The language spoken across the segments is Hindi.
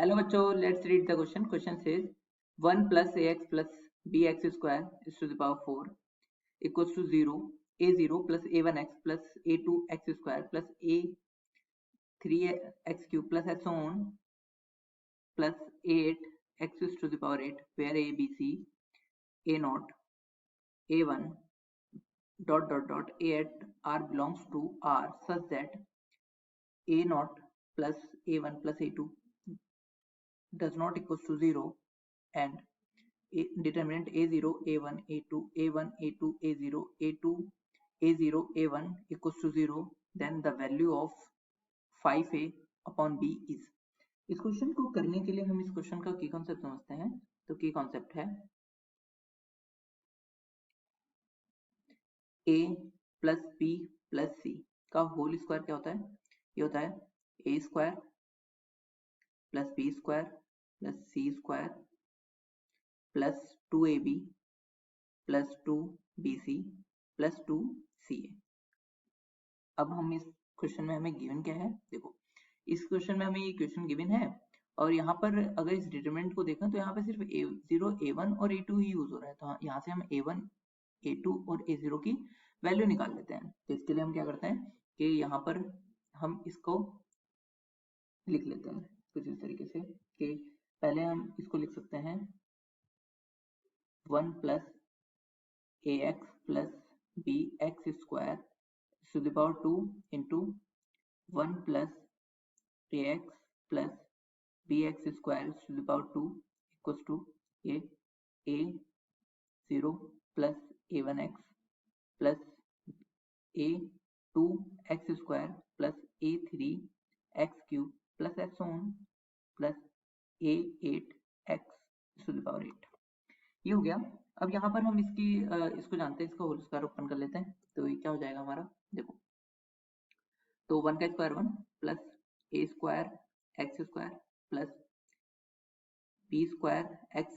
हेलो बच्चों, let's read the question. Question says 1 plus ax plus bx square is to the power 4 equals to 0. a0 plus a1x plus a2x square plus a3x cube plus so on plus a8x is to the power 8, where a, b, c, a naught, a1 dot a at r belongs to r such that a naught plus a1 plus a2 does not equals to 0 and determinant a0 a1 a2 a1 a2 a0 a2 a0 a1 equals to 0, then the value of 5a upon b is. इस क्वेश्चन को करने के लिए हम इस क्वेश्चन का की कॉन्सेप्ट समझते हैं. तो की कॉन्सेप्ट है a plus b plus c का होल स्क्वायर क्या होता है. ये होता है a square plus b square plus c square plus 2ab plus 2bc plus 2ca. अब हम इस क्वेश्चन में हमें गिवन क्या है. देखो, इस क्वेश्चन में हमें ये क्वेश्चन गिवन है और यहाँ पर अगर इस डिटरमिनेंट को देखें तो यहाँ पे सिर्फ a0 a1 और a2 ही यूज हो रहा है. तो यहाँ से हम a1 a2 और a0 की वैल्यू निकाल लेते हैं. तो इसके लिए हम क्या करते हैं कि यहाँ पर हम इसको लिख लेते हैं कुछ इस तरीके से कि पहले हम इसको लिख सकते हैं 1 plus ax plus bx square to the power 2 into 1 plus ax plus bx square to the power 2 equals to a0 plus a1x plus a2x square plus a3x cube plus so on plus a8x to the power 8. ये हो गया. अब यहाँ पर हम इसको जानते हैं, इसका होल स्क्वायर ओपन कर लेते हैं. तो ये क्या हो जाएगा हमारा. देखो, तो 1 का square 1 plus a square x square plus b square x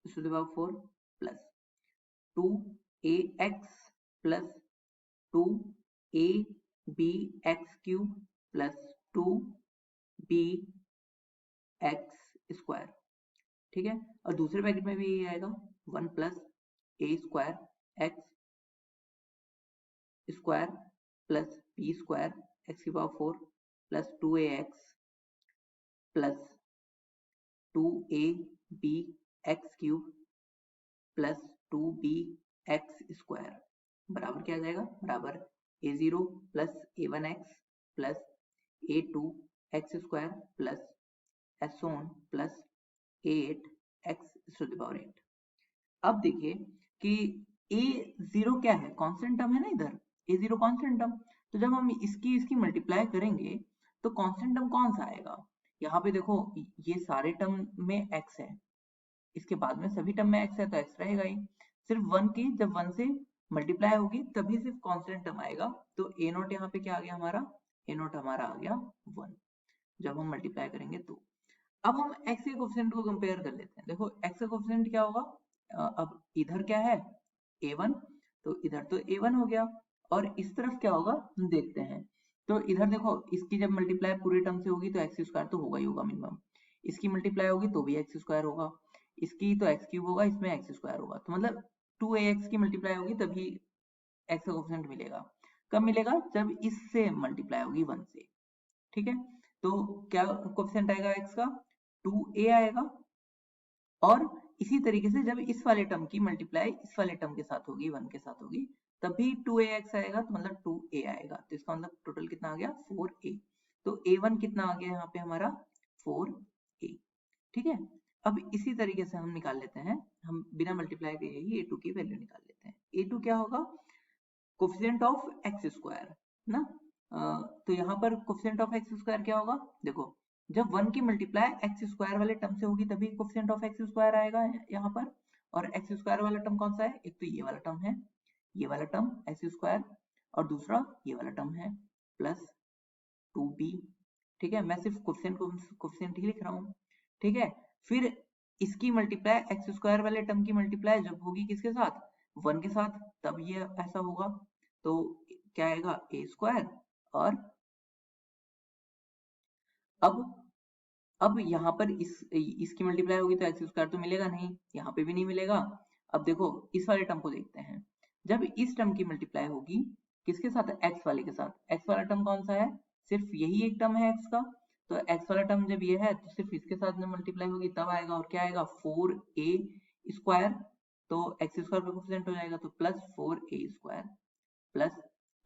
to the power 4 plus 2ax plus 2abx cube plus 2bx square. ठीक है. और दूसरे पैकेट में भी ये आएगा 1 plus a square x square plus b square x की power 4 plus 2ax plus 2abx cube plus 2bx square बराबर क्या आ जाएगा. बराबर a0 plus a1x plus a2x square plus so on plus a8x to the power 8. अब देखिए कि a0 क्या है, कांस्टेंट टर्म है ना. इधर a0 कांस्टेंट टर्म. तो जब हम इसकी मल्टीप्लाई करेंगे तो कांस्टेंट टर्म कौन सा आएगा. यहाँ पे देखो, ये सारे टर्म में x है, इसके बाद में सभी टर्म में x है तो x रहेगा ही. सिर्फ 1 की जब 1 से मल्टीप्लाई होगी तभी सिर्फ कांस्टेंट टर्म आएगा. तो a नॉट यहाँ पे क्या आ गया हमारा. a नॉट हमारा आ गया 1 जब हम मल्टीप्लाई करेंगे तो. अब हम x के कोफिशिएंट को कंपेयर कर लेते हैं. देखो x का कोफिशिएंट क्या होगा. अब इधर क्या है a1, तो इधर तो a1 हो गया और इस तरफ क्या होगा हम देखते हैं. तो इधर देखो, इसकी जब मल्टीप्लाई पूरे टर्म से होगी तो x स्क्वायर तो होगा ही होगा मिनिमम. इसकी मल्टीप्लाई होगी तो भी x स्क्वायर होगा. इसकी तो x क्यूब होगा, इसमें x स्क्वायर होगा. तो मतलब 2ax की मल्टीप्लाई होगी तभी x का कोफिशिएंट मिलेगा. कब मिलेगा. जब इससे मल्टीप्लाई होगी 1 से. ठीक है. तो क्या कोफिशिएंट आएगा x का 2a आएगा. और इसी तरीके से जब इस वाले टर्म की मल्टीप्लाई इस वाले टर्म के साथ होगी 1 के साथ होगी तभी 2ax आएगा. तो मतलब 2a आएगा. तो इसका मतलब टोटल कितना आ गया 4a. तो a1 कितना आ गया यहाँ पे हमारा 4a. ठीक है. अब इसी तरीके से हम निकाल लेते हैं, हम बिना मल्टीप्लाई किए ही a2 की वैल्यू निकाल लेते हैं. a2 क्या होगा. कोफिशिएंट ऑफ x स्क्वायर ना. तो यहाँ पर कोफिशिएंट ऑफ x स्क्वायर क्या होगा. देखो, जब 1 की मल्टीप्लाई x स्क्वायर वाले टर्म से होगी तभी कोफिशिएंट ऑफ x स्क्वायर आएगा यहाँ पर. और x स्क्वायर वाला टर्म कौन सा है. एक तो ये वाला टर्म है, ये वाला टर्म x स्क्वायर, और दूसरा ये वाला टर्म है प्लस 2b. ठीक है. मैं सिर्फ कोफिशिएंट ही लिख रहा हूँ. ठीक है. फिर इसकी मल्टीप्लाई x स्क्वायर वाले टर्म की मल्टीप्लाई जब होगी किसके साथ 1 के साथ तब ये ऐसा होगा. तो क्या आएगा a स्क्वायर. और अब अब यहाँ पर इसकी मल्टीप्लाई होगी तो एक्स स्क्वायर तो मिलेगा नहीं, यहाँ पे भी नहीं मिलेगा। अब देखो इस वाले टर्म को देखते हैं, जब इस टर्म की मल्टीप्लाई होगी किसके साथ, एक्स वाले के साथ। एक्स वाला टर्म कौन सा है, सिर्फ यही एक टर्म है एक्स का, तो एक्स वाला टर्म जब ये है तो सिर्फ इसके साथ में मल्टीप्लाई होगी तब आएगा, और क्या आएगा 4a स्क्वायर, तो एक्स स्क्वायर का कोफिशिएंट हो जाएगा तो प्लस 4a स्क्वायर प्लस,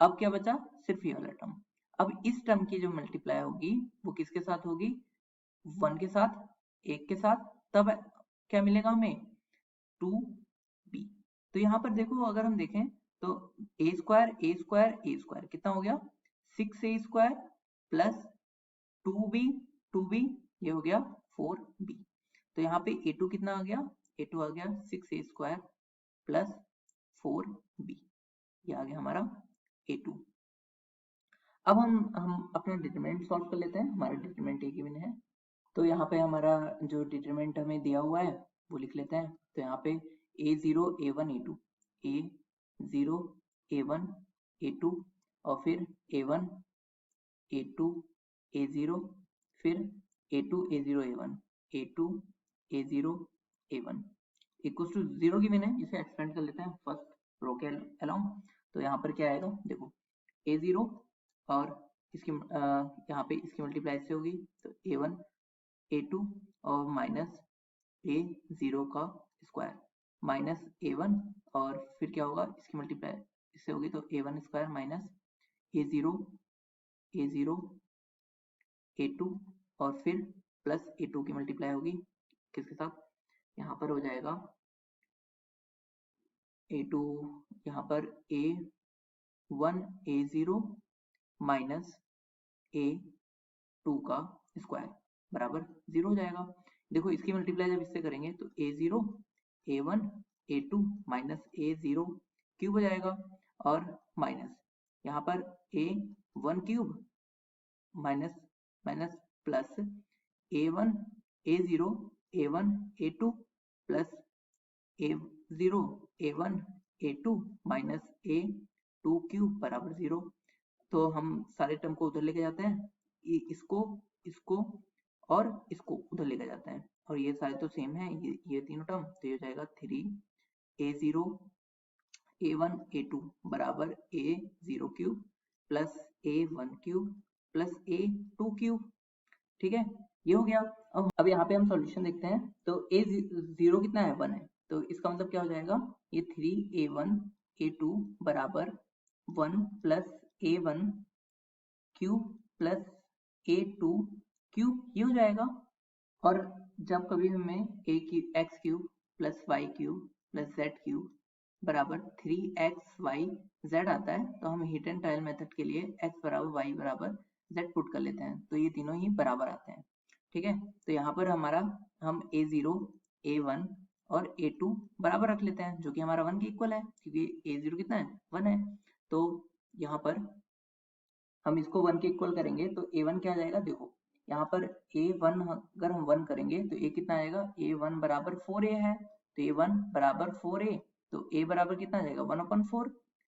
अब क्या बचा, सिर्फ ये वाला टर्म। अब इस टर्म की जो मल्टीप्लाई होगी वो किसके साथ होगी, 1 के साथ, 1 के साथ, तब क्या मिलेगा हमें 2b। तो यहाँ पर देखो अगर हम देखें तो a square a square a square कितना हो गया 6a स्क्वायर प्लस 2b ये हो गया 4b। तो यहाँ पे a2 कितना आ गया, a2 आ गया 6a स्क्वायर प्लस 4b, ये आ गया हमारा a2। अब हम अपना डिटरमिनेंट सॉल्व कर लेते हैं, हमारा डिटरमिनेंट a गिवन है, तो यहाँ पे हमारा जो डिटरमिनेंट हमें दिया हुआ है वो लिख लेते हैं। तो यहाँ पे a0 a1 a2, a0 a1 a2 और फिर a1 a2 a0 फिर a2 a0 a1 a2 a0 a1 equal to 0 given है, इसे एक्सपेंड कर लेते हैं फर्स्ट रो के अलोंग। तो यहाँ पर क्या आएगा देखो a0 और इसकी यहाँ पे इसकी मल्टीप्लाई से होगी तो a1 a2 और माइनस a0 का स्क्वायर माइनस a1 और फिर क्या होगा इसकी मल्टीप्लाई इससे होगी तो a1 square minus a0 a2 और फिर प्लस a2 की मल्टीप्लाई होगी किसके साथ, यहाँ पर हो जाएगा a2 यहाँ पर a1 a0 माइनस a2 का स्क्वायर बराबर 0 हो जाएगा। देखो इसकी मल्टीप्लाई जब इससे करेंगे तो a0 a1 a2 minus a0 cube हो जाएगा और माइनस यहाँ पर a1 cube minus minus plus a1 a0 a1 a2 plus a0 a1 a2 minus a2 cube बराबर 0। तो हम सारे टर्म को उधर लेके जाते हैं, इसको और इसको उधर लेके जाते हैं, और ये सारे तो सेम है, ये तीनों टर्म, तो ये हो जाएगा 3a0 a1 a2 बराबर a0 cube plus a1 cube plus a2 cube, ठीक है ये हो गया। अब यहाँ पे हम सॉल्यूशन देखते हैं, तो a0 कितना है 1 है, तो इसका मतलब क्या हो जाएगा ये 3a1 a2 बराबर 1 plus a1 cube plus a2 cube ये हो जाएगा। और जब कभी हमें x cube plus y cube plus z cube बराबर 3xyz आता है तो हम हीट एंड ट्रायल मेथड के लिए x बराबर y बराबर z पुट कर लेते हैं, तो ये तीनों ही बराबर आते हैं, ठीक है। तो यहाँ पर हमारा हम a0 a1 और a2 बराबर रख लेते हैं जो कि हमारा 1 के इक्वल है, क्योंकि a0 कितना है 1 है। तो यहाँ पर हम इसको 1 के इक्वल करेंगे तो a1 क्या आ जाएगा, देखो यहाँ पर a1 अगर हम 1 करेंगे तो a कितना आएगा, a1 बराबर 4a है, तो a1 बराबर 4a, तो a बराबर कितना आ जाएगा 1/4,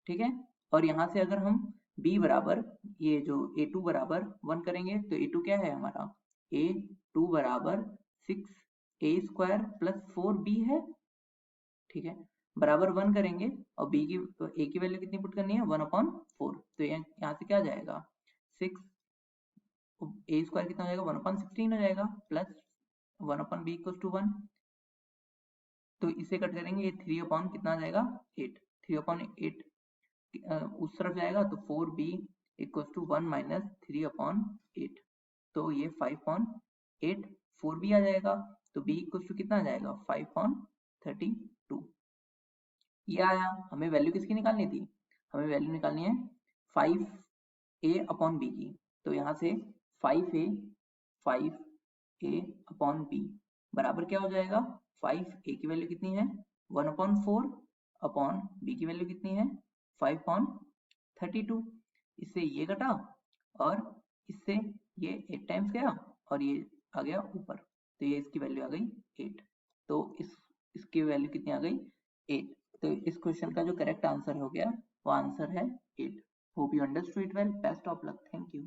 ठीक है। और यहाँ से अगर हम b बराबर ये जो a2 बराबर 1 करेंगे तो a2 क्या है हमारा, a2 बराबर 6a स्क्वायर प्लस 4b है, ठीक है। बराबर 1 करेंगे और b की a की वैल्यू कितनी पुट करनी है 1/4, तो यहाँ से क्या आ जाएगा 6 a स्क्वायर कितना हो जाएगा 1/16 हो जाएगा प्लस 1/b इक्वल टू 1, तो इसे कट करेंगे ये 3 कितना आ जाएगा 8, 3/8 उस तरफ जाएगा तो 4b इक्वल टू 1 माइनस 3/8, तो ये 5/8 4b आ जाएगा, तो b इक्वल टू कितना आ जाएगा 5/32, ये आया। हमें वैल्यू किसकी निकालनी थी, हमें वैल्यू निकालनी है 5a/b की, तो यहाँ से 5a b बराबर क्या हो जाएगा, 5a की वैल्यू कितनी है 1/4 अपॉन b की वैल्यू कितनी है 5/32, इससे ये घटा और इससे ये 8 टाइम्स गया और ये आ गया ऊपर, तो ये इसकी वैल्यू आ गई 8, तो इसकी वैल्यू कितनी आ गई 8। तो इस क्वेश्चन का जो करेक्ट आंसर हो गया वो आंसर है 8। Hope you understood it well, best of luck, thank you.